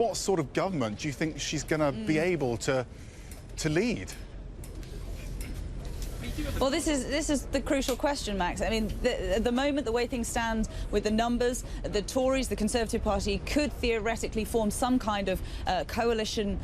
What sort of government do you think she's going to be able to lead? Well, this is the crucial question, Max. I mean, at the moment, the way things stand with the numbers, the Tories, the Conservative Party, could theoretically form some kind of coalition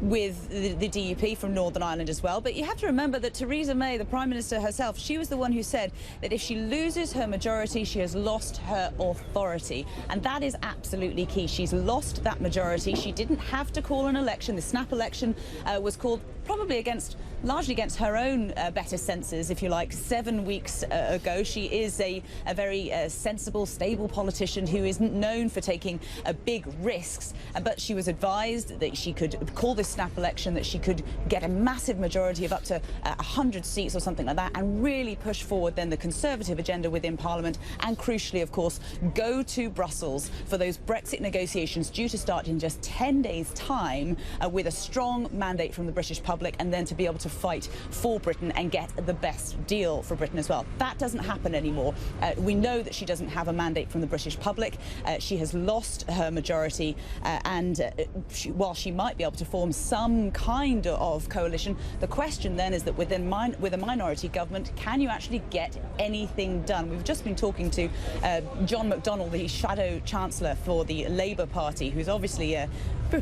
with the DUP from Northern Ireland as well. But you have to remember that Theresa May, the Prime Minister herself, she was the one who said that if she loses her majority, she has lost her authority. And that is absolutely key. She's lost that majority. She didn't have to call an election. The snap election was called probably largely against her own better senses, if you like, 7 weeks ago. She is a very sensible, stable politician who isn't known for taking big risks, but she was advised that she could call this snap election, that she could get a massive majority of up to 100 seats or something like that, and really push forward then the Conservative agenda within Parliament, and crucially, of course, go to Brussels for those Brexit negotiations due to start in just 10 days' time with a strong mandate from the British public, and then to be able to fight for Britain and get the best deal for Britain as well. That doesn't happen anymore. We know that she doesn't have a mandate from the British public. She has lost her majority, while she might be able to form some kind of coalition, the question then is that with a minority government, can you actually get anything done? We've just been talking to John McDonnell, the shadow chancellor for the Labour Party, who's obviously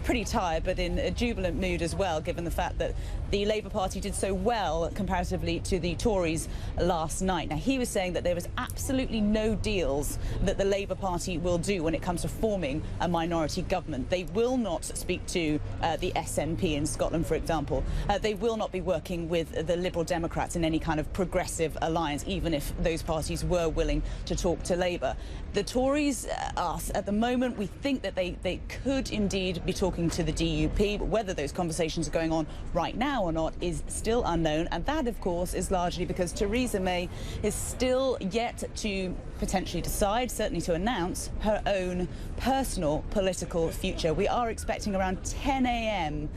pretty tired but in a jubilant mood as well, given the fact that the Labour Party did so well comparatively to the Tories last night. Now, he was saying that there is absolutely no deals that the Labour Party will do when it comes to forming a minority government. They will not speak to the SNP in Scotland, for example. They will not be working with the Liberal Democrats in any kind of progressive alliance, even if those parties were willing to talk to Labour. The Tories, at the moment, we think that they could indeed be talking to the DUP, but whether those conversations are going on right now or not is still unknown. And that, of course, is largely because Theresa May is still yet to potentially decide, certainly to announce, her own personal political future. We are expecting around 10 a.m.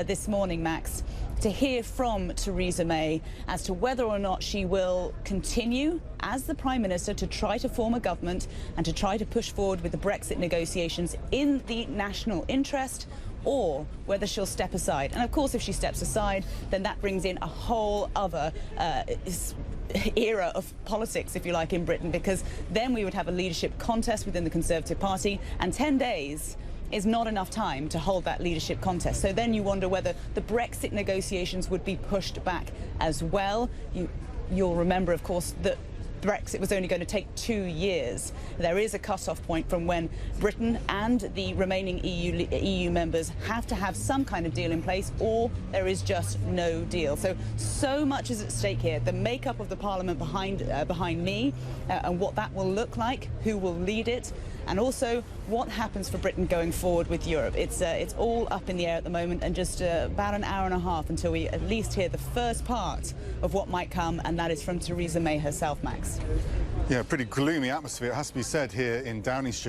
This morning, Max, to hear from Theresa May as to whether or not she will continue as the Prime Minister to try to form a government and to try to push forward with the Brexit negotiations in the national interest, or whether she'll step aside. And of course, if she steps aside, then that brings in a whole other era of politics, if you like, in Britain, because then we would have a leadership contest within the Conservative Party, and 10 days is not enough time to hold that leadership contest. So then you wonder whether the Brexit negotiations would be pushed back as well. You'll remember, of course, that Brexit was only going to take 2 years. There is a cut-off point from when Britain and the remaining EU members have to have some kind of deal in place, or there is just no deal. So much is at stake here. The makeup of the Parliament behind me and what that will look like, who will lead it, and also what happens for Britain going forward with Europe. It's all up in the air at the moment, and just about an hour and a half until we at least hear the first part of what might come, and that is from Theresa May herself, Max. Yeah, pretty gloomy atmosphere, it has to be said, here in Downing Street.